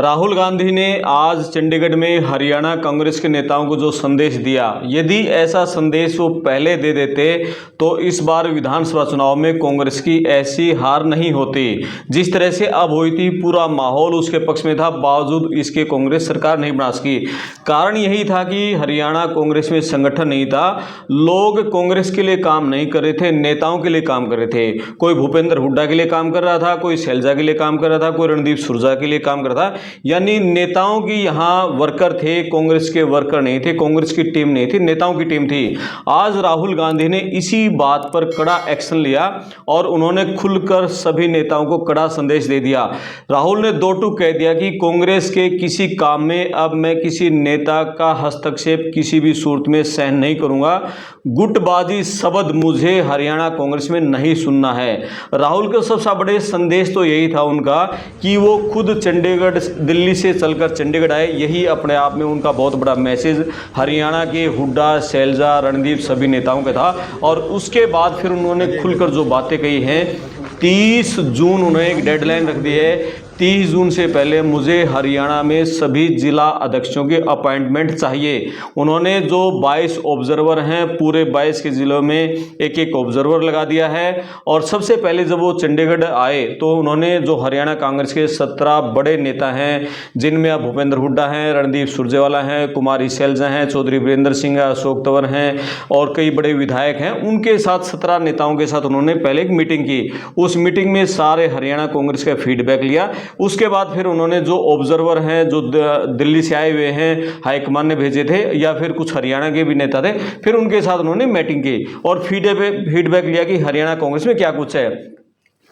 राहुल गांधी ने आज चंडीगढ़ में हरियाणा कांग्रेस के नेताओं को जो संदेश दिया, यदि ऐसा संदेश वो पहले दे देते तो इस बार विधानसभा चुनाव में कांग्रेस की ऐसी हार नहीं होती। जिस तरह से अब हुई थी, पूरा माहौल उसके पक्ष में था, बावजूद इसके कांग्रेस सरकार नहीं बना सकी। कारण यही था कि हरियाणा कांग्रेस में संगठन नहीं था, लोग कांग्रेस के लिए काम नहीं कर रहे थे, नेताओं के लिए काम कर रहे थे। कोई भूपेंद्र हुड्डा के लिए काम कर रहा था, कोई शैलजा के लिए काम कर रहा था, कोई रणदीप सुरजा के लिए काम कर रहा था। यानी नेताओं की यहाँ वर्कर थे, कांग्रेस के वर्कर नहीं थे, कांग्रेस की टीम नहीं थी, नेताओं की टीम थी। आज राहुल गांधी ने इसी बात पर कड़ा एक्शन लिया और उन्होंने खुलकर सभी नेताओं को कड़ा संदेश दे दिया। राहुल ने दो टूक कह दिया कि कांग्रेस के किसी काम में अब मैं किसी नेता का हस्तक्षेप किसी भी सूरत में सहन नहीं करूंगा। गुटबाजी शब्द मुझे हरियाणा कांग्रेस में नहीं सुनना है। राहुल के सबसे बड़े संदेश तो यही था उनका कि वो खुद चंडीगढ़, दिल्ली से चलकर चंडीगढ़ आए। यही अपने आप में उनका बहुत बड़ा मैसेज हरियाणा के हुड्डा, शैलजा, रणदीप सभी नेताओं का था। और उसके बाद फिर उन्होंने खुलकर जो बातें कही हैं, 30 जून उन्होंने एक डेडलाइन रख दी है। 30 जून से पहले मुझे हरियाणा में सभी जिला अध्यक्षों की अपॉइंटमेंट चाहिए। उन्होंने जो 22 ऑब्जर्वर हैं, पूरे 22 के जिलों में एक एक ऑब्जर्वर लगा दिया है। और सबसे पहले जब वो चंडीगढ़ आए तो उन्होंने जो हरियाणा कांग्रेस के 17 बड़े नेता हैं, जिनमें अब भूपेंद्र हुड्डा हैं, रणदीप सुरजेवाला हैं, कुमारी शैलजा हैं, चौधरी वीरेंद्र सिंह है, अशोक तंवर हैं और कई बड़े विधायक हैं, उनके साथ 17 नेताओं के साथ उन्होंने पहले एक मीटिंग की। उस मीटिंग में सारे हरियाणा कांग्रेस का फीडबैक लिया। उसके बाद फिर उन्होंने जो ऑब्जर्वर हैं, जो दिल्ली से आए हुए हैं, हाईकमान ने भेजे थे या फिर कुछ हरियाणा के भी नेता थे, फिर उनके साथ उन्होंने मीटिंग की और फीडबैक लिया कि हरियाणा कांग्रेस में क्या कुछ है।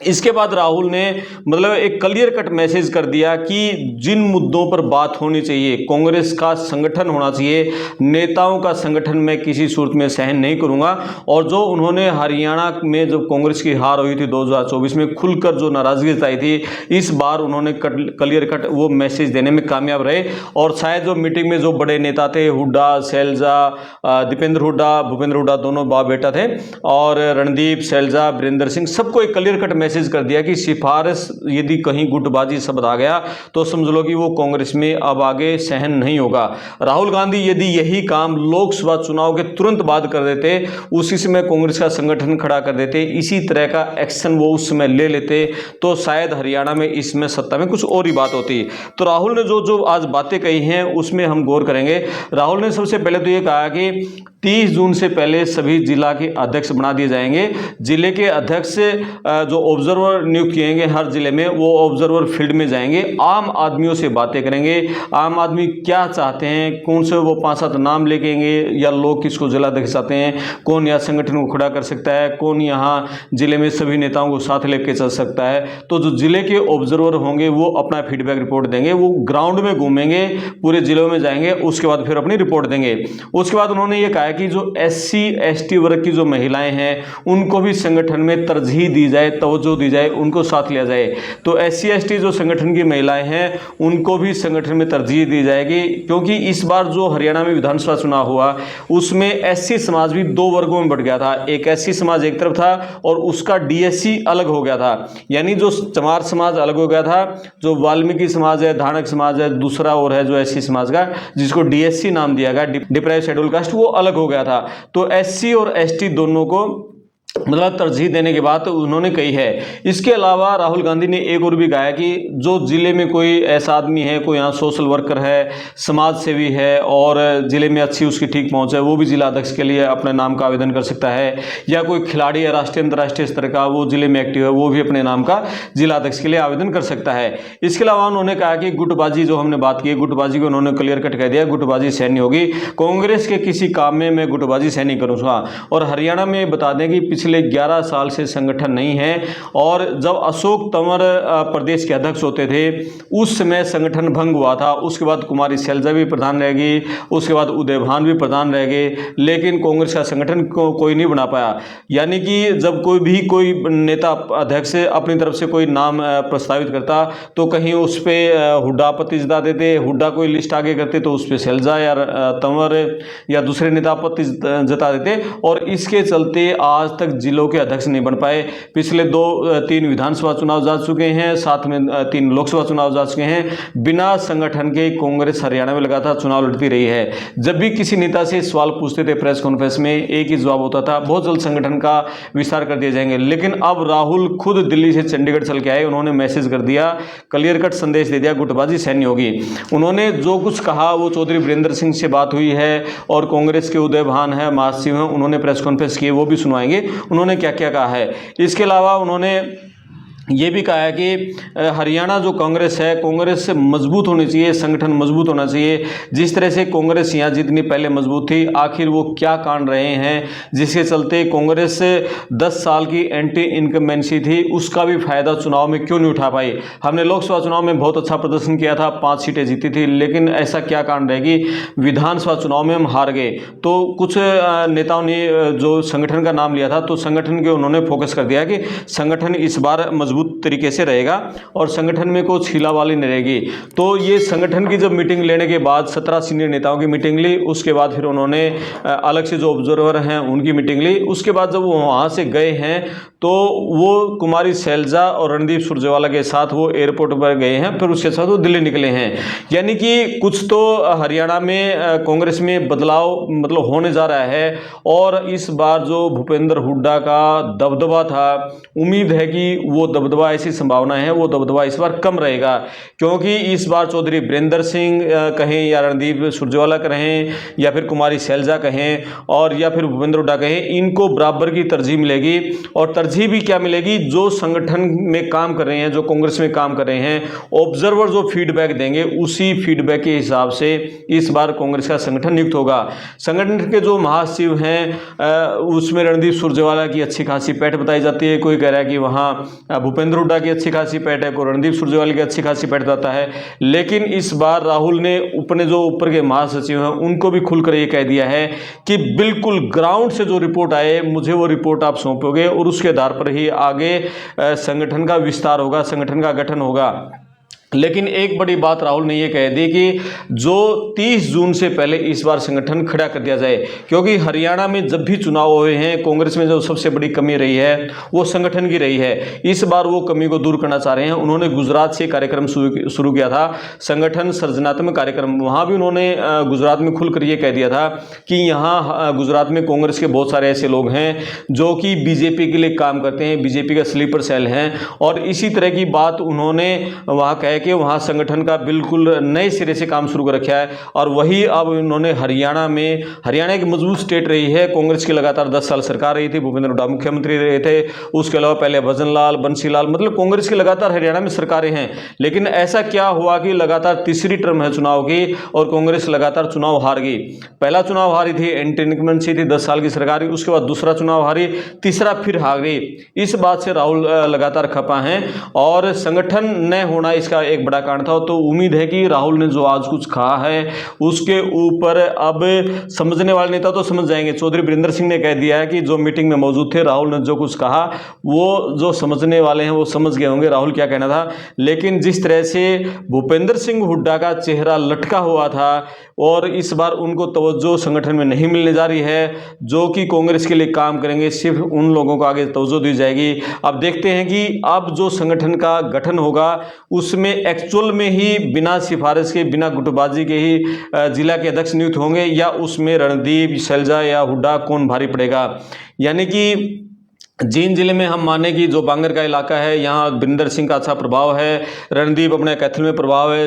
इसके बाद राहुल ने मतलब एक क्लियर कट मैसेज कर दिया कि जिन मुद्दों पर बात होनी चाहिए, कांग्रेस का संगठन होना चाहिए, नेताओं का संगठन मैं किसी सूरत में सहन नहीं करूंगा। और जो उन्होंने हरियाणा में जब कांग्रेस की हार हुई थी 2024 में, खुलकर जो नाराजगी जताई थी, इस बार उन्होंने क्लियर कट वो मैसेज देने में कामयाब रहे। और शायद जो मीटिंग में जो बड़े नेता थे, हुड्डा, शैलजा, दीपेंद्र हुड्डा, भूपेंद्र हुड्डा, दोनों बाप बेटा थे, और रणदीप, शैलजा, वीरेंद्र सिंह, सबको एक क्लियर कट मैसेज कर दिया कि सिफारिश यदि कहीं गुटबाजी शब्द आ गया तो समझ लो कि वो कांग्रेस में अब आगे सहन नहीं होगा। राहुल गांधी यदि यही काम लोकसभा चुनाव के तुरंत बाद कर देते, उसी समय कांग्रेस का संगठन खड़ा कर देते, इसी तरह का एक्शन वो उस समय ले लेते, तो शायद हरियाणा में इसमें सत्ता में कुछ और ही बात होती। तो राहुल ने जो जो आज बातें कही हैं उसमें हम गौर करेंगे। राहुल ने सबसे पहले तो ये कहा कि 30 जून से पहले सभी जिला के अध्यक्ष बना दिए जाएंगे। जिले के अध्यक्ष जो ऑब्जर्वर नियुक्त किएंगे हर जिले में, वो ऑब्जर्वर फील्ड में जाएंगे, आम आदमियों से बातें करेंगे, आम आदमी क्या चाहते हैं, कौन से वो 5-7 नाम लेकेंगे या लोग किसको जिलाध्यक्ष चाहते हैं, कौन यहाँ संगठन को खड़ा कर सकता है, कौन यहाँ जिले में सभी नेताओं को साथ लेके चल सकता है। तो जो जिले के ऑब्जर्वर होंगे वो अपना फीडबैक रिपोर्ट देंगे, वो ग्राउंड में घूमेंगे, पूरे जिलों में जाएंगे, उसके बाद फिर अपनी रिपोर्ट देंगे। उसके बाद उन्होंने ये कहा कि जो SC ST वर्ग की जो महिलाएं हैं उनको भी संगठन में तरजीह दी जाए, तवज्जो दी जाए, उनको साथ लिया जाए। तो SC ST जो संगठन की महिलाएं हैं उनको भी संगठन में तरजीह दी जाएगी, क्योंकि इस बार जो हरियाणा में विधानसभा चुनाव हुआ उसमें SC समाज भी 2 वर्गों में बढ़ गया था। एक SC समाज एक तरफ था और उसका DSC अलग हो गया था, यानी जो चमार समाज अलग हो गया था, जो वाल्मीकि समाज है, धानक समाज है, दूसरा और है जो SC समाज का, जिसको DSC नाम दिया गया, डिप्राइव्ड शेड्यूल कास्ट, वो अलग हो गया था। तो SC और ST दोनों को मतलब तरजीह देने की बात उन्होंने कही है। इसके अलावा राहुल गांधी ने एक और भी कहा कि जो जिले में कोई ऐसा आदमी है, कोई यहाँ सोशल वर्कर है, समाज सेवी है और जिले में अच्छी उसकी ठीक पहुँच है, वो भी जिला अध्यक्ष के लिए अपने नाम का आवेदन कर सकता है। या कोई खिलाड़ी है राष्ट्रीय अंतर्राष्ट्रीय स्तर का, वो जिले में एक्टिव है, वो भी अपने नाम का जिला अध्यक्ष के लिए आवेदन कर सकता है। इसके अलावा उन्होंने कहा कि गुटबाजी जो हमने बात की, गुटबाजी को उन्होंने क्लियर कट कह दिया, गुटबाजी सहन नहीं होगी, कांग्रेस के किसी काम में मैं गुटबाजी सहन नहीं करूँगा। और हरियाणा में बता दें कि पिछले 11 साल से संगठन नहीं है, और जब अशोक तंवर प्रदेश के अध्यक्ष होते थे उस समय संगठन भंग हुआ था। उसके बाद कुमारी शैलजा भी प्रधान रहेगी, उसके बाद उदय भान भी प्रधान रह गए, लेकिन कांग्रेस का संगठन को कोई नहीं बना पाया। यानी कि जब कोई नेता अध्यक्ष अपनी तरफ से कोई नाम प्रस्तावित करता तो कहीं उस पर हुड्डा आपत्ति जता देते, हुड्डा कोई लिस्ट आगे करते तो उस पर शैलजा या तंवर या दूसरे नेता आपत्ति जता देते, और इसके चलते आज तक तक जिलों के अध्यक्ष नहीं बन पाए। पिछले 3 विधानसभा चुनाव जा चुके हैं, साथ में 3 लोकसभा चुनाव जा चुके हैं। बिना संगठन के कांग्रेस हरियाणा में लगातार चुनाव लड़ती रही है। जब भी किसी नेता से सवाल पूछते थे प्रेस कॉन्फ्रेंस में, एक ही जवाब होता था, बहुत जल्द संगठन का विस्तार कर दिया जाएंगे। लेकिन अब राहुल खुद दिल्ली से चंडीगढ़ चल के आए, उन्होंने मैसेज कर दिया, क्लियर कट संदेश दे दिया, गुटबाजी सहन नहीं होगी। उन्होंने जो कुछ कहा वो चौधरी वीरेंद्र सिंह से बात हुई है और कांग्रेस के उदय भान है, महासचिव हैं, उन्होंने प्रेस कॉन्फ्रेंस की, वो भी सुनवाएंगे उन्होंने क्या क्या कहा है। इसके अलावा उन्होंने ये भी कहा है कि हरियाणा जो कांग्रेस है, कांग्रेस से मजबूत होनी चाहिए, संगठन मजबूत होना चाहिए। जिस तरह से कांग्रेस यहाँ जितनी पहले मजबूत थी, आखिर वो क्या कांड रहे हैं जिसके चलते कांग्रेस 10 साल की एंटी इनकम्बेंसी थी, उसका भी फायदा चुनाव में क्यों नहीं उठा पाई। हमने लोकसभा चुनाव में बहुत अच्छा प्रदर्शन किया था, 5 सीटें जीती थी, लेकिन ऐसा क्या कांड रहेगी, विधानसभा चुनाव में हम हार गए। तो कुछ नेताओं ने जो संगठन का नाम लिया था, तो संगठन के उन्होंने फोकस कर दिया कि संगठन इस बार मजबूत तरीके से रहेगा और संगठन में कोई छीलावाली नहीं रहेगी। तो ये संगठन की जब मीटिंग लेने के बाद 17 सीनियर नेताओं की मीटिंग ली, उसके बाद फिर उन्होंने अलग से जो ऑब्जर्वर हैं उनकी मीटिंग ली। उसके बाद जब वो वहाँ से गए हैं तो वो कुमारी शैलजा और रणदीप सुरजेवाला के साथ वो एयरपोर्ट पर गए हैं, फिर उसके साथ वो दिल्ली निकले हैं। यानी कि कुछ तो हरियाणा में कांग्रेस में बदलाव मतलब होने जा रहा है। और इस बार जो भूपेंद्र हुड्डा का दबदबा था, उम्मीद है कि वो दबदबा, ऐसी संभावना है वो दबदबा इस बार कम रहेगा, क्योंकि इस बार चौधरी वीरेंद्र सिंह कहें या रणदीप सुरजेवाला कहें या फिर कुमारी शैलजा कहें और या फिर भूपेंद्र हुड्डा कहें, इनको बराबर की तरजीह मिलेगी। और तरजीह भी क्या मिलेगी, जो संगठन में काम कर रहे हैं, जो कांग्रेस में काम कर रहे हैं, ऑब्जर्वर जो फीडबैक देंगे, उसी फीडबैक के हिसाब से इस बार कांग्रेस का संगठन नियुक्त होगा। संगठन के जो महासचिव हैं उसमें रणदीप सुरजेवाला की अच्छी खासी पैठ बताई जाती है। कोई कह रहा है कि वहाँ भूपेंद्र हुड्डा की अच्छी खासी पैठ है, कोई रणदीप सुरजेवाला की अच्छी खासी पैठ बताता है। लेकिन इस बार राहुल ने अपने जो ऊपर के महासचिव हैं उनको भी खुलकर ये कह दिया है कि बिल्कुल ग्राउंड से जो रिपोर्ट आए, मुझे वो रिपोर्ट आप सौंपोगे और उसके आधार पर ही आगे संगठन का विस्तार होगा, संगठन का गठन होगा। लेकिन एक बड़ी बात राहुल ने यह कह दी कि जो 30 जून से पहले इस बार संगठन खड़ा कर दिया जाए, क्योंकि हरियाणा में जब भी चुनाव हुए हैं कांग्रेस में जो सबसे बड़ी कमी रही है वो संगठन की रही है। इस बार वो कमी को दूर करना चाह रहे हैं। उन्होंने गुजरात से कार्यक्रम शुरू किया था, संगठन सर्जनात्मक कार्यक्रम। वहाँ भी उन्होंने गुजरात में खुलकर ये कह दिया था कि यहाँ गुजरात में कांग्रेस के बहुत सारे ऐसे लोग हैं जो कि बीजेपी के लिए काम करते हैं, बीजेपी का स्लीपर सेल हैं। और इसी तरह की बात उन्होंने वहाँ कह कि वहां संगठन का बिल्कुल नए सिरे से काम शुरू कर रखा है। और वही अब उन्होंने हरियाणा की मजबूत स्टेट रही है, कांग्रेस की लगातार 10 साल सरकार रही थी, भूपेंद्र हुड्डा मुख्यमंत्री रहे थे, उसके अलावा पहले भजन लाल, बंसी लाल, मतलब कांग्रेस की लगातार हरियाणा में सरकारें हैं। लेकिन ऐसा क्या हुआ कि लगातार तीसरी टर्म है चुनाव की और कांग्रेस लगातार चुनाव हार गई। पहला चुनाव हारी थी, एंटी इनकम्बेंसी थी, 10 साल की सरकार, उसके बाद दूसरा चुनाव हारी, तीसरा फिर हार गई। इस बात से राहुल लगातार खपा हैं और संगठन न होना इसका एक बड़ा कारण था। तो उम्मीद है कि राहुल ने जो आज कुछ कहा है उसके ऊपर अब समझने वाले नेता तो समझ जाएंगे। चौधरी वीरेंद्र सिंह ने कह दिया है कि जो मीटिंग में मौजूद थे, राहुल ने जो कुछ कहा वो जो समझने वाले हैं वो समझ गए होंगे राहुल क्या कहना था। लेकिन जिस तरह से भूपेंद्र सिंह हुड्डा का चेहरा लटका हुआ था और इस बार उनको तवज्जो संगठन में नहीं मिलने जा रही है, जो कि कांग्रेस के लिए काम करेंगे, सिर्फ उन लोगों को आगे तवज्जो दी जाएगी। अब देखते हैं कि अब जो संगठन का गठन होगा उसमें एक्चुअल में ही बिना सिफारिश के, बिना गुटबाजी के ही जिला के अध्यक्ष नियुक्त होंगे या उसमें रणदीप, शैलजा या हुड्डा कौन भारी पड़ेगा। यानी कि जींद जिले में हम माने कि जो बांगर का इलाका है, यहाँ वीरेंद्र सिंह का अच्छा प्रभाव है, रणदीप अपने कैथल में प्रभाव है,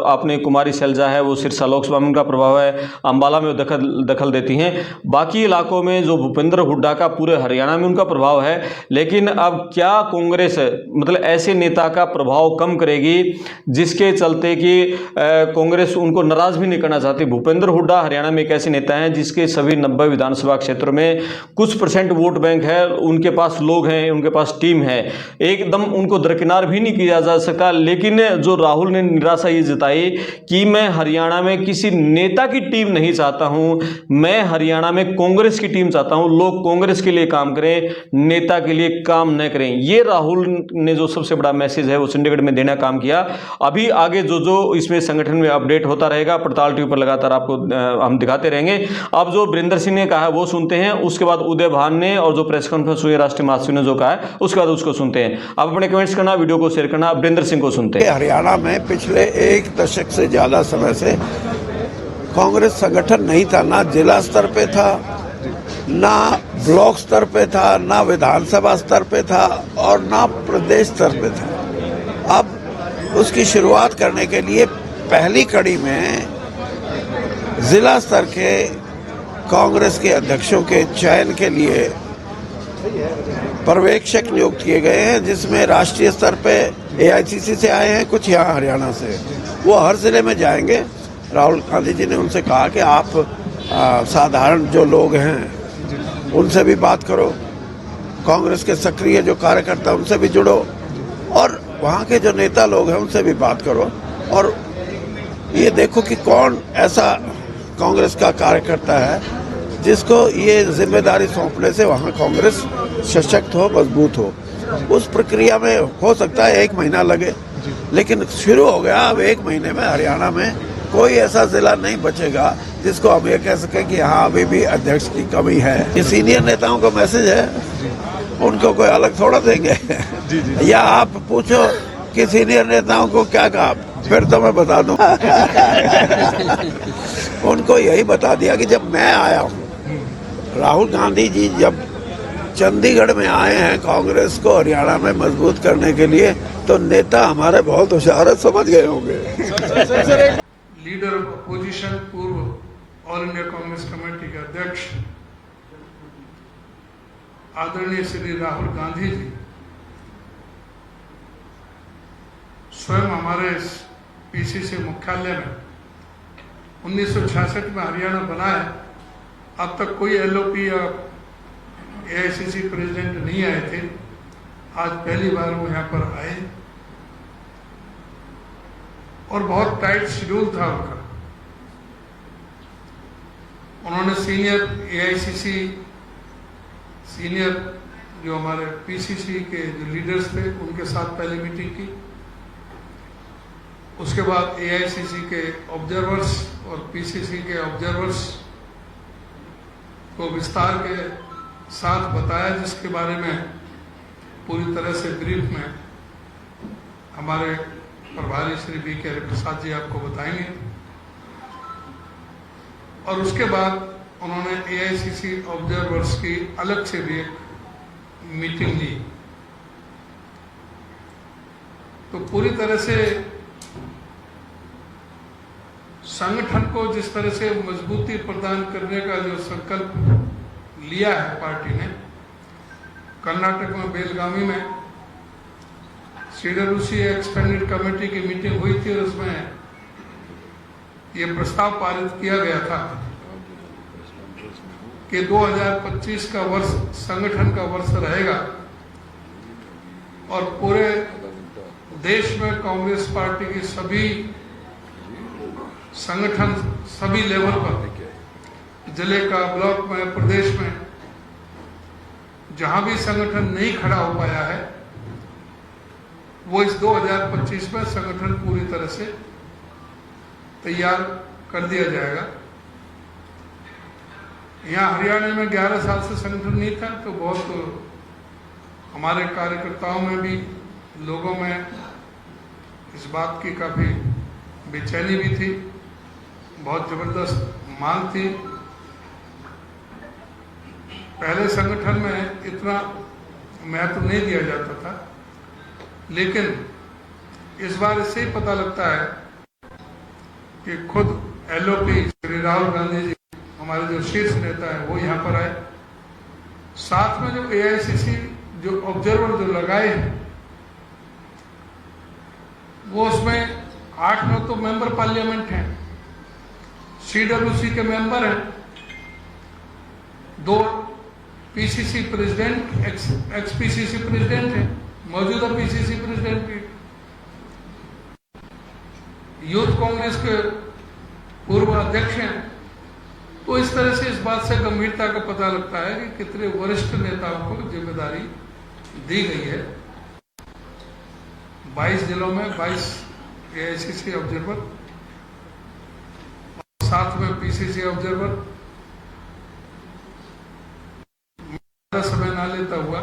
अपने कुमारी शैलजा है वो सिरसा लोकसभा में उनका प्रभाव है, अंबाला में दखल देती हैं। बाकी इलाकों में जो भूपेंद्र हुड्डा का पूरे हरियाणा में उनका प्रभाव है। लेकिन अब क्या कांग्रेस मतलब ऐसे नेता का प्रभाव कम करेगी जिसके चलते कि कांग्रेस उनको नाराज भी नहीं करना चाहती। भूपेंद्र हुड्डा हरियाणा में एक ऐसे नेता हैं जिसके सभी 90 विधानसभा क्षेत्रों में कुछ % वोट बैंक है, उनके पास लोग हैं, उनके पास टीम है, एकदम उनको दरकिनार भी नहीं किया जा सका। लेकिन जो राहुल ने निराशा ये जताई कि मैं हरियाणा में किसी नेता की टीम नहीं चाहता हूं, मैं हरियाणा में कांग्रेस की टीम चाहता हूं, लोग कांग्रेस के लिए काम करें, नेता के लिए काम न करें। ये राहुल ने जो सबसे बड़ा मैसेज है वो चंडीगढ़ में देना काम किया। अभी आगे जो जो इसमें संगठन में अपडेट होता रहेगा, पड़ताल टीवी पर लगातार आपको हम दिखाते रहेंगे। अब जो वीरेंद्र सिंह ने कहा है वो सुनते हैं, उसके बाद उदय भान ने और जो प्रेस कॉन्फ्रेंस हुई राष्ट्रीय महासचिव ने जो कहा है उसके बाद उसको सुनते हैं। आप अपने कमेंट्स करना, वीडियो को शेयर करना। वीरेंद्र सिंह को सुनते हैं। हरियाणा में पिछले एक दशक से ज्यादा समय से कांग्रेस संगठन नहीं था, ना जिला स्तर पे था, ना ब्लॉक स्तर पे था, ना विधानसभा स्तर पे था और ना प्रदेश स्तर पे था। अब उसकी शुरुआत करने के लिए पहली कड़ी में जिला स्तर के कांग्रेस के अध्यक्षों के चयन के लिए पर्यवेक्षक नियुक्त किए गए हैं, जिसमें राष्ट्रीय स्तर पे एआईसीसी से आए हैं, कुछ यहाँ हरियाणा से। वो हर जिले में जाएंगे। राहुल गांधी जी ने उनसे कहा कि आप साधारण जो लोग हैं उनसे भी बात करो, कांग्रेस के सक्रिय जो कार्यकर्ता उनसे भी जुड़ो और वहाँ के जो नेता लोग हैं उनसे भी बात करो और ये देखो कि कौन ऐसा कांग्रेस का कार्यकर्ता है जिसको ये जिम्मेदारी सौंपने से वहाँ कांग्रेस सशक्त हो, मजबूत हो। उस प्रक्रिया में हो सकता है 1 महीना लगे, लेकिन शुरू हो गया। अब 1 महीने में हरियाणा में कोई ऐसा जिला नहीं बचेगा जिसको हम ये कह सकें कि हाँ अभी भी अध्यक्ष की कमी है। ये सीनियर नेताओं का मैसेज है, उनको कोई अलग थोड़ा देंगे। या आप पूछो कि सीनियर नेताओं को क्या कहा, फिर तो मैं बता दूं। उनको यही बता दिया कि जब मैं आया हूँ, राहुल गांधी जी जब चंडीगढ़ में आए हैं कांग्रेस को हरियाणा में मजबूत करने के लिए, तो नेता हमारे बहुत होशियार है, समझ गए होंगे। लीडर ऑफ अपोजिशन, पूर्व ऑल इंडिया कांग्रेस कमेटी के अध्यक्ष आदरणीय श्री राहुल गांधी जी स्वयं हमारे पीसीसी मुख्यालय में 1966 में हरियाणा बना है। अब तक कोई एलओपी या एआईसीसी प्रेसिडेंट नहीं आए थे, आज पहली बार वो यहाँ पर आए और बहुत टाइट शेड्यूल था उनका। उन्होंने सीनियर एआईसीसी, सीनियर जो हमारे पीसीसी के जो लीडर्स थे उनके साथ पहले मीटिंग की, उसके बाद एआईसीसी के ऑब्जर्वर्स और पीसीसी के ऑब्जर्वर्स को विस्तार के साथ बताया, जिसके बारे में पूरी तरह से ब्रीफ में हमारे प्रभारी श्री बी.के. हरिप्रसाद जी आपको बताएंगे। और उसके बाद उन्होंने एआईसीसी ऑब्जर्वर्स की अलग से भी एक मीटिंग ली। तो पूरी तरह से संगठन को जिस तरह से मजबूती प्रदान करने का जो संकल्प लिया है पार्टी ने, कर्नाटक में बेलगावी में सीडब्ल्यूसी एक्सपेंडेड कमेटी की मीटिंग हुई थी और उसमें ये प्रस्ताव पारित किया गया था कि 2025 का वर्ष संगठन का वर्ष रहेगा और पूरे देश में कांग्रेस पार्टी की सभी संगठन सभी लेवल पर, जिले का, ब्लॉक में, प्रदेश में, जहां भी संगठन नहीं खड़ा हो पाया है, वो इस 2025 में संगठन पूरी तरह से तैयार कर दिया जाएगा। यहाँ हरियाणा में 11 साल से संगठन नहीं था, तो बहुत हमारे कार्यकर्ताओं में भी, लोगों में इस बात की काफी बेचैनी भी थी, बहुत जबरदस्त मांग थी। पहले संगठन में इतना महत्व नहीं दिया जाता था, लेकिन इस बार इससे ही पता लगता है कि खुद एलओपी श्री राहुल गांधी जी, हमारे जो शीर्ष नेता है, वो यहाँ पर आए। साथ में जो एआईसीसी जो ऑब्जर्वर जो लगाए हैं, वो उसमें 8-9 तो मेंबर पार्लियामेंट हैं, सीडब्ल्यूसी के मेंबर हैं, 2 PCC president x PCC president है, मौजूदा पीसीसी प्रेसिडेंट भी, यूथ कांग्रेस के पूर्व अध्यक्ष हैं। तो इस तरह से इस बात से गंभीरता का पता लगता है कि कितने वरिष्ठ नेताओं को जिम्मेदारी दी गई है। 22 जिलों में 22 एआईसीसी ऑब्जर्वर और साथ में पीसीसी ऑब्जर्वर। ज्यादा समय ना लेता हुआ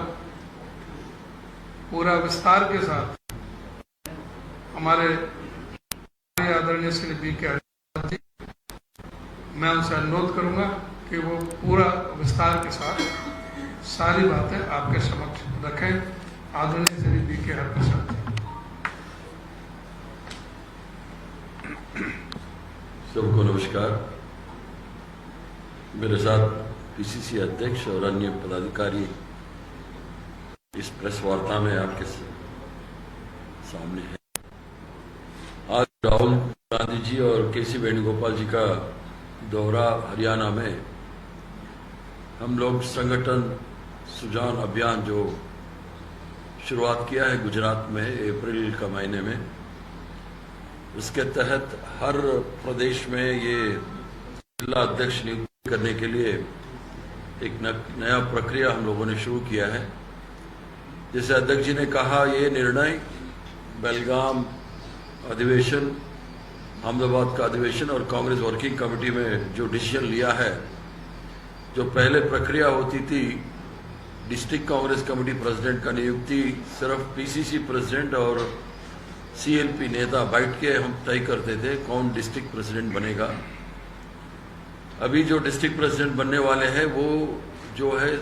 पूरा विस्तार के साथ हमारे आदरणीय श्री बी.के. हरियाणा जी, मैं उनसे अनुरोध करूंगा कि वो पूरा विस्तार के साथ सारी बातें आपके समक्ष रखें। आदरणीय श्री बी.के. हरियाणा जी। सबको नमस्कार। मेरे साथ पीसीसी अध्यक्ष और अन्य पदाधिकारी इस प्रेस वार्ता में आपके सामने है। आज राहुल गांधी जी और के.सी. वेणुगोपाल जी का दौरा हरियाणा में, हम लोग संगठन सुजान अभियान जो शुरुआत किया है गुजरात में अप्रैल का महीने में, उसके तहत हर प्रदेश में ये जिला अध्यक्ष नियुक्त करने के लिए एक नया प्रक्रिया हम लोगों ने शुरू किया है। जैसे अध्यक्ष जी ने कहा, ये निर्णय बेलगाम अधिवेशन, अहमदाबाद का अधिवेशन और कांग्रेस वर्किंग कमेटी में जो डिसीजन लिया है, जो पहले प्रक्रिया होती थी डिस्ट्रिक्ट कांग्रेस कमेटी प्रेसिडेंट का नियुक्ति सिर्फ पीसीसी प्रेसिडेंट और सीएलपी नेता बैठ के हम तय करते थे कौन डिस्ट्रिक्ट प्रेसिडेंट बनेगा। अभी जो डिस्ट्रिक्ट प्रेसिडेंट बनने वाले हैं वो जो है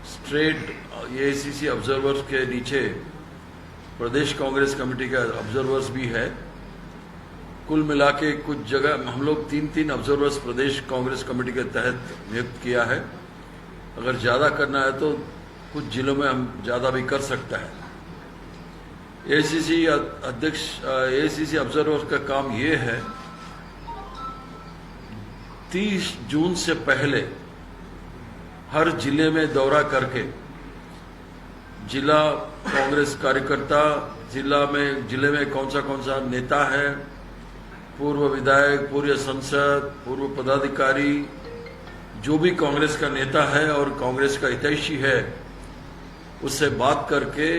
स्ट्रेट एआईसीसी ऑब्जर्वर्स के नीचे प्रदेश कांग्रेस कमेटी का ऑब्जर्वर्स भी है। कुल मिला के कुछ जगह हम लोग 3-3 ऑब्जर्वर्स प्रदेश कांग्रेस कमेटी के तहत नियुक्त किया है। अगर ज़्यादा करना है तो कुछ जिलों में हम ज़्यादा भी कर सकता है। एआईसीसी अध्यक्ष एआईसीसी ऑब्जर्वर्स का काम ये है 30 जून से पहले हर जिले में दौरा करके जिला कांग्रेस कार्यकर्ता, जिले में कौन सा नेता है, पूर्व विधायक, पूर्व संसद, पूर्व पदाधिकारी, जो भी कांग्रेस का नेता है और कांग्रेस का हितैषी है, उससे बात करके,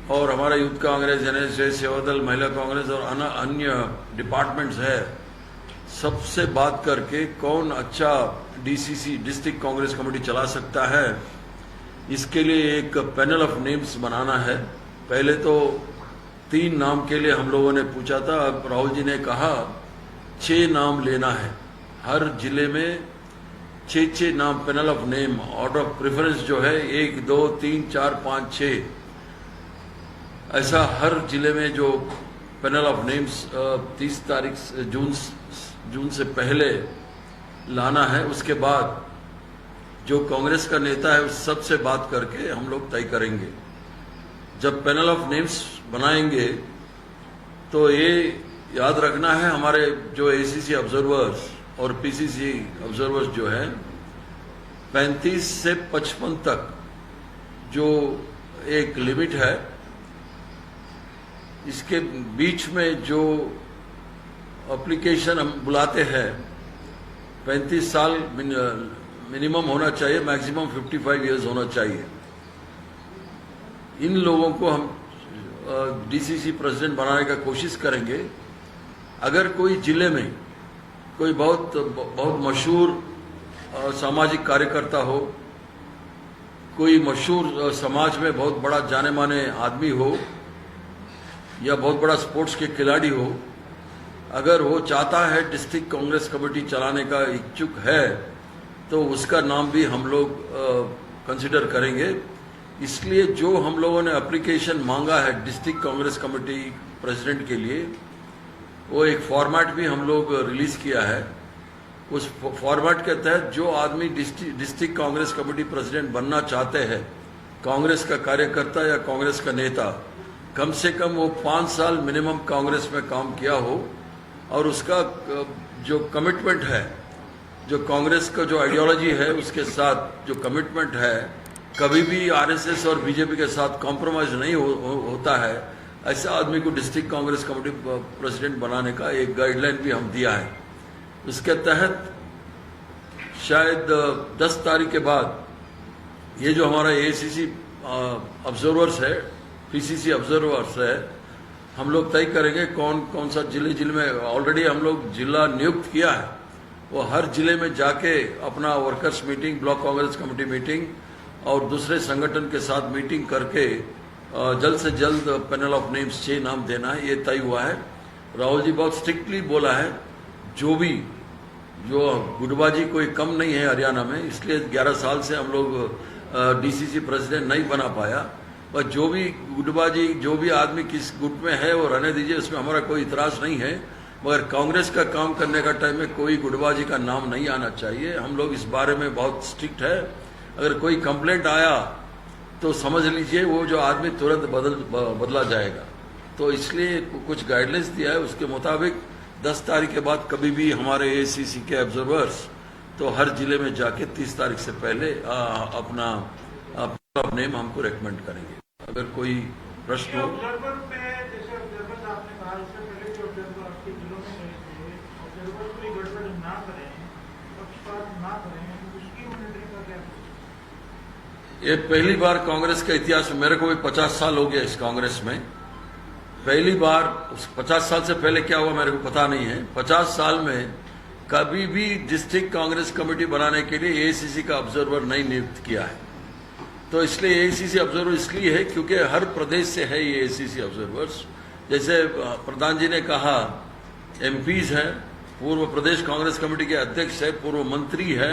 और हमारा यूथ कांग्रेस, एनएसएस, सेवादल, महिला कांग्रेस और अन्य डिपार्टमेंट्स है, सबसे बात करके कौन अच्छा डीसीसी डिस्ट्रिक्ट कांग्रेस कमेटी चला सकता है, इसके लिए एक पैनल ऑफ नेम्स बनाना है। पहले तो 3 नाम के लिए हम लोगों ने पूछा था, अब राहुल जी ने कहा 6 नाम लेना है। हर जिले में 6 नाम, panel of name, order of preference जो है 1, 2, 3, 4, 5, 6, ऐसा हर जिले में जो पैनल ऑफ नेम्स 30 तारीख जून से पहले लाना है। उसके बाद जो कांग्रेस का नेता है उस सबसे बात करके हम लोग तय करेंगे। जब पैनल ऑफ नेम्स बनाएंगे तो ये याद रखना है, हमारे जो एआईसीसी ऑब्जर्वर्स और पीसीसी ऑब्जर्वर्स जो है 35 से 55 तक जो एक लिमिट है, इसके बीच में जो एप्लीकेशन हम बुलाते हैं 35 साल मिनिमम होना चाहिए, मैक्सिमम 55 इयर्स होना चाहिए। इन लोगों को हम डीसीसी प्रेसिडेंट बनाने का कोशिश करेंगे। अगर कोई जिले में कोई बहुत मशहूर सामाजिक कार्यकर्ता हो, कोई मशहूर समाज में बहुत बड़ा जाने माने आदमी हो, या बहुत बड़ा स्पोर्ट्स के खिलाड़ी हो, अगर वो चाहता है डिस्ट्रिक्ट कांग्रेस कमेटी चलाने का इच्छुक है तो उसका नाम भी हम लोग कंसिडर करेंगे। इसलिए जो हम लोगों ने एप्लीकेशन मांगा है डिस्ट्रिक्ट कांग्रेस कमेटी प्रेसिडेंट के लिए, वो एक फॉर्मेट भी हम लोग रिलीज किया है। उस फॉर्मेट के तहत जो आदमी डिस्ट्रिक्ट कांग्रेस कमेटी प्रेसिडेंट बनना चाहते हैं, कांग्रेस का कार्यकर्ता या कांग्रेस का नेता, कम से कम वो 5 साल मिनिमम कांग्रेस में काम किया हो और उसका जो कमिटमेंट है जो कांग्रेस का जो आइडियोलॉजी है उसके साथ जो कमिटमेंट है, कभी भी आरएसएस और बीजेपी के साथ कॉम्प्रोमाइज नहीं होता है, ऐसे आदमी को डिस्ट्रिक्ट कांग्रेस कमेटी प्रेसिडेंट बनाने का एक गाइडलाइन भी हम दिया है। उसके तहत शायद 10 तारीख के बाद ये जो हमारा एआईसीसी ऑब्जर्वर्स है, पीसीसी ऑब्जर्वर्स है, हम लोग तय करेंगे कौन कौन सा जिले में ऑलरेडी हम लोग जिला नियुक्त किया है, वो हर जिले में जाके अपना workers meeting, block Congress committee meeting और दूसरे संगठन के साथ मीटिंग करके जल्द से जल्द पैनल ऑफ नेम्स 6 नाम देना है, ये तय हुआ है। राहुल जी बहुत स्ट्रिक्टली बोला है, जो गुटबाजी कोई कम नहीं है हरियाणा में, इसलिए 11 साल से हम लोग डीसीसी प्रेसिडेंट नहीं बना पाया। पर जो भी गुटबाजी, जो भी आदमी किस गुट में है वो रहने दीजिए, उसमें हमारा कोई इतराज नहीं है, मगर कांग्रेस का काम करने का टाइम में कोई गुटबाजी का नाम नहीं आना चाहिए। हम लोग इस बारे में बहुत स्ट्रिक्ट है। अगर कोई कंप्लेंट आया तो समझ लीजिए वो जो आदमी तुरंत बदला जाएगा। तो इसलिए कुछ गाइडलाइंस दिया है, उसके मुताबिक 10 तारीख के बाद कभी भी हमारे एआईसीसी के ऑब्जर्वर्स तो हर जिले में जाके 30 तारीख से पहले अपना नेम हमको रेकमेंड करेंगे। अगर कोई प्रश्न हो। ऑब्जर्वर पे जैसे ऑब्जर्वर आपने कहा, इससे पहले जो ऑब्जर्वर आपके जिलों में गए थे, ऑब्जर्वर कोई गड़बड़ ना करें, पक्षपात ना करें, उसकी मॉनिटरिंग का क्या? ये पहली बार कांग्रेस के इतिहास में, मेरे को भी 50 साल हो गया इस कांग्रेस में, पहली बार। 50 साल से पहले क्या हुआ मेरे को पता नहीं है। 50 साल में कभी भी डिस्ट्रिक्ट कांग्रेस कमेटी बनाने के लिए एआईसीसी का ऑब्जर्वर नहीं नियुक्त किया है। तो इसलिए एआईसीसी ऑब्जर्वर इसलिए है क्योंकि हर प्रदेश से है ये एआईसीसी ऑब्जर्वर्स। जैसे प्रधान जी ने कहा, एमपीज हैं, पूर्व प्रदेश कांग्रेस कमेटी के अध्यक्ष है, पूर्व मंत्री है,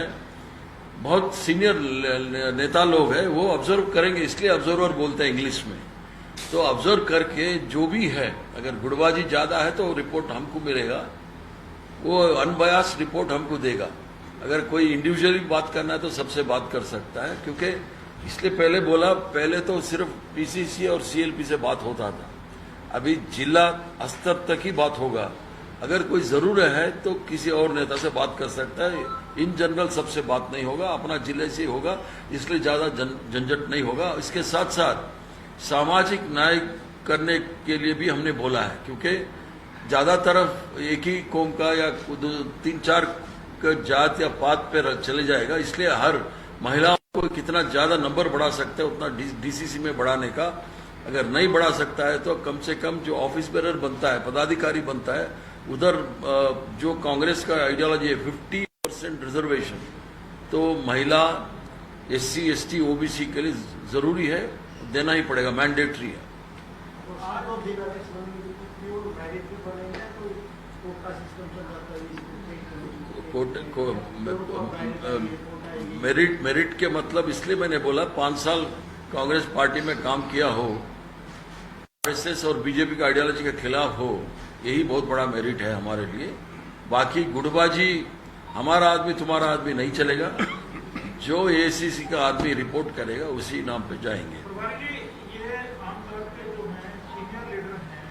बहुत सीनियर नेता लोग हैं, वो ऑब्जर्व करेंगे, इसलिए ऑब्जर्वर बोलते हैं इंग्लिश में। तो ऑब्जर्व करके जो भी है, अगर गुटबाजी ज्यादा है तो रिपोर्ट हमको मिलेगा, वो अनबयास्ड रिपोर्ट हमको देगा। अगर कोई इंडिविजुअली बात करना है तो सबसे बात कर सकता है, क्योंकि इसलिए पहले बोला, पहले तो सिर्फ पीसीसी और सीएलपी से बात होता था, अभी जिला स्तर तक ही बात होगा। अगर कोई जरूरत है तो किसी और नेता से बात कर सकता है, इन जनरल सबसे बात नहीं होगा, अपना जिले से ही होगा, इसलिए ज्यादा झंझट नहीं होगा। इसके साथ साथ सामाजिक न्याय करने के लिए भी हमने बोला है, क्योंकि ज्यादा तरफ एक ही कौम का या 3-4 जात या पात पे चले जाएगा, इसलिए हर महिला को कितना ज्यादा नंबर बढ़ा सकते हैं उतना डीसीसी में बढ़ाने का। अगर नहीं बढ़ा सकता है तो कम से कम जो ऑफिस बेरर बनता है, पदाधिकारी बनता है, उधर जो कांग्रेस का आइडियोलॉजी है 50% रिजर्वेशन, तो महिला, एससी, एसटी, ओबीसी के लिए जरूरी है, देना ही पड़ेगा, मैंडेटरी है। मेरिट के मतलब इसलिए मैंने बोला, 5 साल कांग्रेस पार्टी में काम किया हो, आरएसएस और बीजेपी का आइडियोलॉजी के खिलाफ हो, यही बहुत बड़ा मेरिट है हमारे लिए। बाकी गुटबाजी हमारा आदमी तुम्हारा आदमी नहीं चलेगा, जो एआईसीसी का आदमी रिपोर्ट करेगा उसी नाम पे जाएंगे। ये आमतौर पे जो है सीनियर लीडर हैं,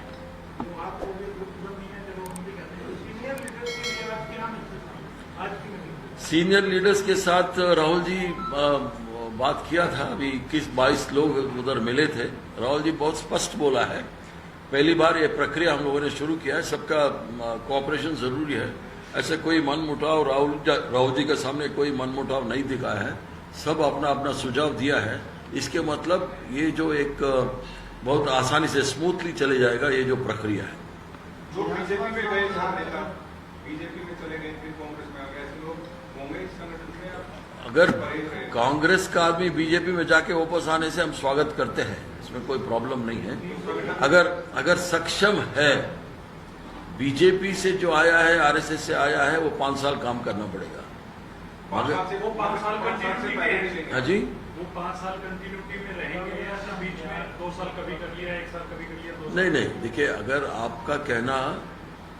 जो आपको नहीं है, चलो हम भी कहते हैं, सीनियर लीडर के लिए आप क्या मैसेज देंगे आज की मीटिंग? सीनियर लीडर्स के साथ राहुल जी बात किया था, अभी 21-22 लोग उधर मिले थे। राहुल जी बहुत स्पष्ट बोला है, पहली बार ये प्रक्रिया हम लोगों ने शुरू किया है, सबका कोऑपरेशन जरूरी है। ऐसे कोई मनमुटाव राहुल जी के सामने कोई मनमुटाव नहीं दिखा है, सब अपना अपना सुझाव दिया है। इसके मतलब ये जो एक बहुत आसानी से स्मूथली चले जाएगा ये जो प्रक्रिया है। जो बीजेपी में गए नेता, बीजेपी में चले गए, फिर कांग्रेस में आ गए, ऐसे लोग होंगे इस संगठन में? अगर कांग्रेस का आदमी बीजेपी में जाके वापस आने से हम स्वागत करते हैं, इसमें कोई प्रॉब्लम नहीं है। अगर सक्षम है, बीजेपी से जो आया है, आरएसएस से आया है, वो 5 साल काम करना पड़ेगा। वो 5 साल कंटिन्यूटी, हाँ जी, वो 5 साल कंटिन्यूटी में रहेंगे या सब बीच में 2 साल कभी कर लिया, 1 साल कभी कर लिया, 2 साल? नहीं, देखिए, अगर आपका कहना,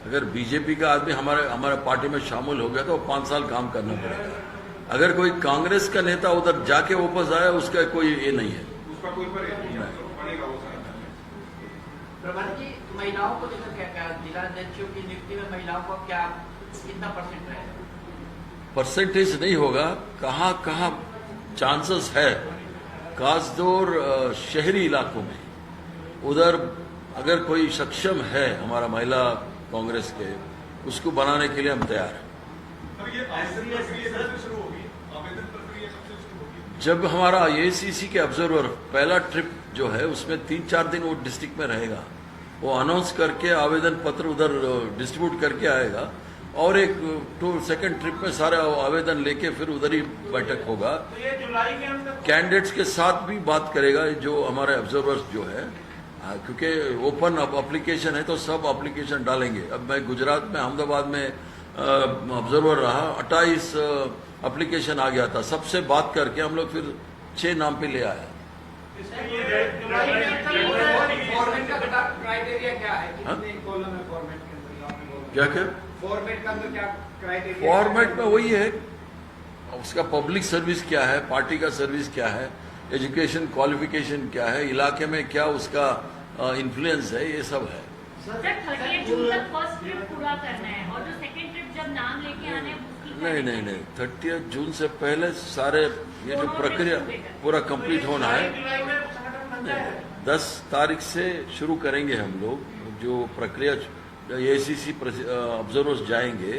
अगर बीजेपी का आदमी हमारे पार्टी में शामिल हो गया तो 5 साल काम करना पड़ेगा। अगर कोई कांग्रेस का नेता उधर जाके वापस आया, उसका कोई ये नहीं है, उसका कोई बनेगा वो प्रभात जी, महिलाओं को लेकर क्या जिला अध्यक्षों की नियुक्ति में महिलाओं को क्या कितना % रहेगा? परसेंटेज नहीं होगा, कहाँ कहाँ चांसेस है, खासतौर शहरी इलाकों में, उधर अगर कोई सक्षम है हमारा महिला कांग्रेस के, उसको बनाने के लिए हम तैयार हैं। सर, ये आवेदन प्रक्रिया कब से शुरू होगी? आवेदन प्रक्रिया कब से शुरू होगी? जब हमारा एसीसी के ऑब्जर्वर पहला ट्रिप जो है उसमें 3-4 दिन वो डिस्ट्रिक्ट में रहेगा, वो अनाउंस करके आवेदन पत्र उधर डिस्ट्रीब्यूट करके आएगा, और एक सेकंड ट्रिप में सारे आवेदन लेके फिर उधर ही बैठक होगा। तो ये जुलाई के अंत तक कैंडिडेट्स के साथ भी बात करेगा जो हमारे ऑब्जर्वर्स जो है, क्योंकि ओपन एप्लीकेशन है तो सब एप्लीकेशन डालेंगे। अब मैं गुजरात में अहमदाबाद में ऑब्जर्वर रहा, 28 एप्लीकेशन आ गया था, सबसे बात करके हम लोग फिर 6 नाम पे ले आया। जुलाई के अंत तक फॉर्मेट का क्राइटेरिया क्या है? हाँ? कितने कॉलम है फॉर्मेट के अंदर? आपने बोला क्या क्या फॉर्मेट का अंदर क्या क्राइटेरिया? फॉर्मेट में वही है, उसका पब्लिक सर्विस क्या है, पार्टी का सर्विस क्या है, एजुकेशन क्वालिफिकेशन क्या है, इलाके में क्या उसका इन्फ्लुएंस है, ये सब है। सर 30 जून तक फर्स्ट ट्रिप पूरा करना है, और जो सेकंड ट्रिप जब नाम लेके आने हैं उसकी नहीं, 30 जून से पहले सारे ये जो प्रक्रिया पूरा कंप्लीट होना है। जुलाई में संगठन बन जाएगा। 10 तारीख से शुरू करेंगे हम लोग, जो प्रक्रिया एसीसी ऑब्जर्वर्स जाएंगे,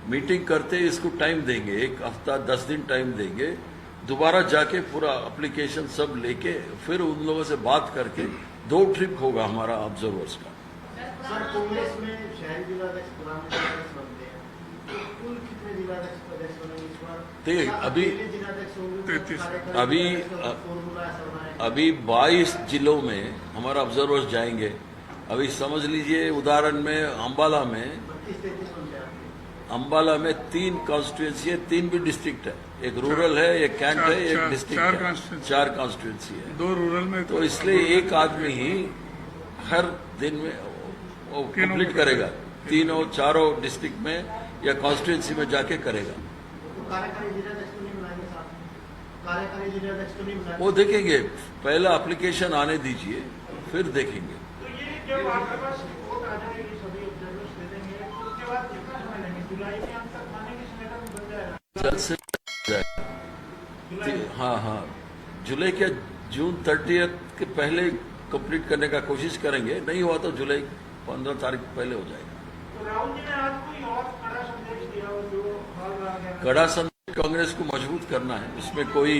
मीटिंग करते इसको टाइम देंगे, 1 हफ्ता 10 दिन टाइम देंगे, दोबारा जाके पूरा एप्लीकेशन सब लेके फिर उन लोगों से बात करके 2 ट्रिप होगा हमारा ऑब्जर्वर्स का। सर, कांग्रेस में शहरी जिलाध्यक्ष प्रधान जिलाध्यक्ष बनते हैं, तो कुल कितने जिलाध्यक्ष प्रदेश बनेंगे इस बार? देखिए, अभी जिलाध्यक्ष होंगे, 33 अभी 22 जिलों में हमारा ऑब्जर्वर्स जाएंगे। अभी समझ लीजिए उदाहरण में अम्बाला में 32-33 बन जाएंगे। अम्बाला में 3 कॉन्स्टिट्यूंसी है, 3 भी डिस्ट्रिक्ट है, एक रूरल है, एक कैंट है, एक डिस्ट्रिक्ट है, 4 कॉन्स्टिट्यूंसी है। 2 रूरल में तो इसलिए एक आदमी ही हर दिन में वो कंप्लीट करेगा, 3-4 डिस्ट्रिक्ट में या कॉन्स्टिट्यूंसी में जाके करेगा। तो कार्यकारी जिलाध्यक्ष तो नहीं बनाएंगे साथ में? कार्यकारी जिलाध्यक्ष तो नहीं बनाएंगे? वो देखेंगे, पहला एप्लीकेशन आने दीजिए, फिर देखेंगे। तो ये जब आपके पास रिपोर्ट आ जाएगी, सभी ऑब्जर्वर्स दे देंगे, तो उसके बाद कितना समय लेंगे? जुलाई के अंत तक मानेंगे संगठन बन जाएगा? जल्द से जाएगा। जुलाई में? हाँ, जुलाई के जून 30 के पहले कंप्लीट करने का कोशिश करेंगे, नहीं हुआ तो जुलाई 15 तारीख पहले हो जाएगा। तो राहुल जी ने आज कोई और कड़ा संदेश दिया हो जो हाल रहा गया? कड़ा संदेश कांग्रेस को मजबूत करना है, इसमें कोई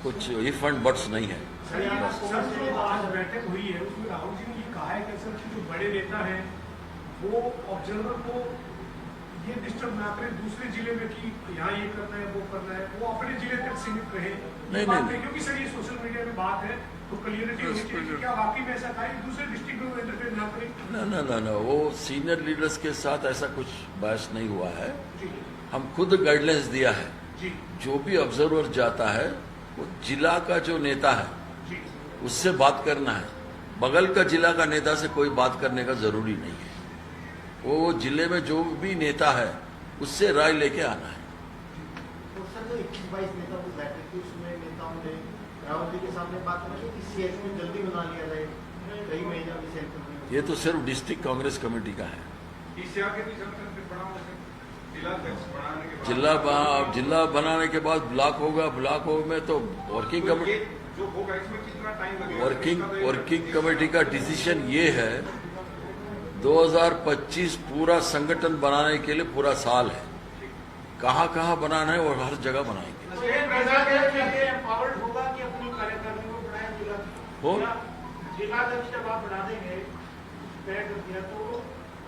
कुछ इफ एंड बट्स नहीं है। सर, जो आज बैठक हुई है उसमें राहुल जी ने ये कहा है कि सर कि जो बड़े नेता हैं वो ऑब्जर्वर को ये डिस्टर्ब ना करें दूसरे जिले में कि यहाँ ये करना है वो करना है, वो अपने जिले तक सीमित रहे। नहीं। क्योंकि सर ये सोशल मीडिया में बात है तो क्लियरिटी होनी चाहिए कि क्या वाकई में ऐसा था, दूसरे डिस्ट्रिक्ट में वो इंटरफेयर ना करें। ना, वो सीनियर लीडर्स के साथ ऐसा कुछ बहस नहीं हुआ है। जी हम खुद गाइडलाइंस दिया है, जी जो भी ऑब्जर्वर जाता है वो जिला का जो नेता है जी उससे बात करना है, बगल का जिला का नेता से कोई बात करने का जरूरी नहीं है। वो जिले में जो भी नेता है उससे राय लेके आना है। तो सर, जो 21-22 नेता की बैठक थी उसमें नेताओं ने राहुल जी के सामने बात की कि सीएच में जल्दी बना लिया जाए, कई महीने अभी सेल ये तो सिर्फ डिस्ट्रिक्ट कांग्रेस कमेटी का है। ईसीआर के भी संगठन फिर बड़ा होगा सर, जिलाध्यक्ष बनाने के बाद जिला बनाने के बाद ब्लॉक होगा, ब्लॉक में तो वर्किंग तो कमेटी, ये जो होगा इसमें कितना टाइम लगेगा? वर्किंग कमेटी का डिसीजन ये है, 2025 पूरा संगठन बनाने के लिए पूरा साल है, कहाँ बनाना है और हर जगह बनाएंगे। एम्पावर्ड होगा कि अपनी कार्यकारिणी को बनाए हो? जिलाध्यक्ष जब आप बना देंगे तय कर दिया तो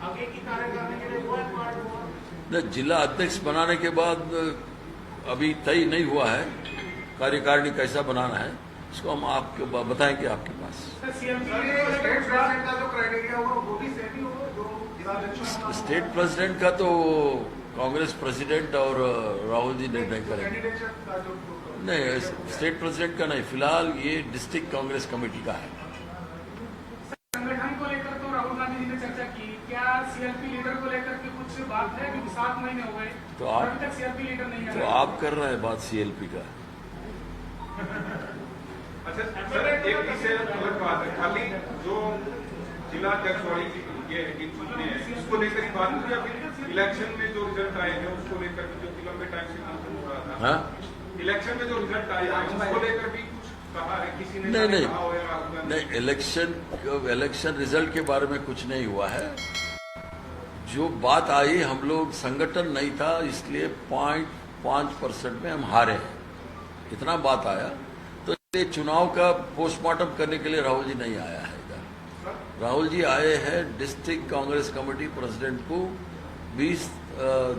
आगे की कार्यकारिणी के लिए वो एम्पावर्ड होगा? जिला अध्यक्ष बनाने के बाद अभी तय नहीं हुआ है कार्यकारिणी कैसा बनाना है, इसको हम आपको बताएंगे आपके पास। स्टेट प्रेसिडेंट का तो कांग्रेस प्रेसिडेंट और राहुल जी निर्णय करेंगे। नहीं, स्टेट प्रेसिडेंट का नहीं, फिलहाल ये डिस्ट्रिक्ट कांग्रेस कमेटी का है। संगठन को लेकर तो राहुल गांधी जी ने चर्चा की, क्या सीएलपी लीडर को लेकर के कुछ बात है? क्योंकि 7 महीने हो गए तो अभी तक सीएलपी लीडर नहीं तो आया। आप कर रहे हैं बात सीएलपी का। अच्छा सर, एक इससे अलग बात है, खाली जो जिलाध्यक्ष वाली ये है कि चुनने हैं, इसको लेकर ही बात हुई या फिर इलेक्शन में जो रिजल्ट आए हैं उसको लेकर भी, जो कि लंबे टाइम से कंसर्न हो रहा था? हाँ? इलेक्शन में जो रिजल्ट आए हैं उसको लेकर भी कुछ कहा है किसी ने? नहीं कहा हो या राहुल गांधी? नहीं, इलेक्शन रिजल्ट के बारे में कुछ नहीं हुआ है। जो बात आई, हम लोग संगठन नहीं था इसलिए 0.5% में हम हारे हैं, इतना बात आया। तो ये चुनाव का पोस्टमार्टम करने के लिए राहुल जी नहीं आया है इधर। राहुल जी आए हैं डिस्ट्रिक्ट कांग्रेस कमेटी प्रेसिडेंट को 20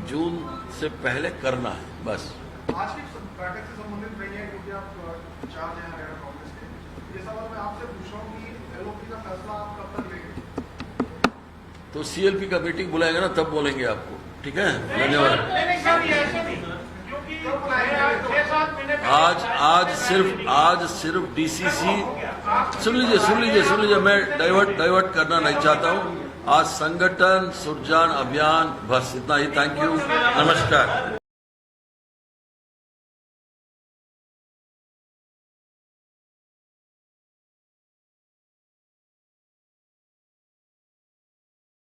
जून से पहले करना है, बस। आज की बैठक से संबंधित नहीं है क्योंकि आप चार्ज हैं हरियाणा कांग्रेस के। ये सवाल मैं आपसे पूछ रहा हूँ कि एलओपी का फैसला आप कब तक लेंगे? तो सीएलपी का मीटिंग बुलाएंगे ना, तब बोलेंगे आपको, ठीक है? धन्यवाद। आज सिर्फ डीसीसी, सुन लीजिए, मैं डाइवर्ट करना नहीं चाहता हूँ। आज संगठन सुरजान अभियान, बस इतना ही। थैंक यू, नमस्कार।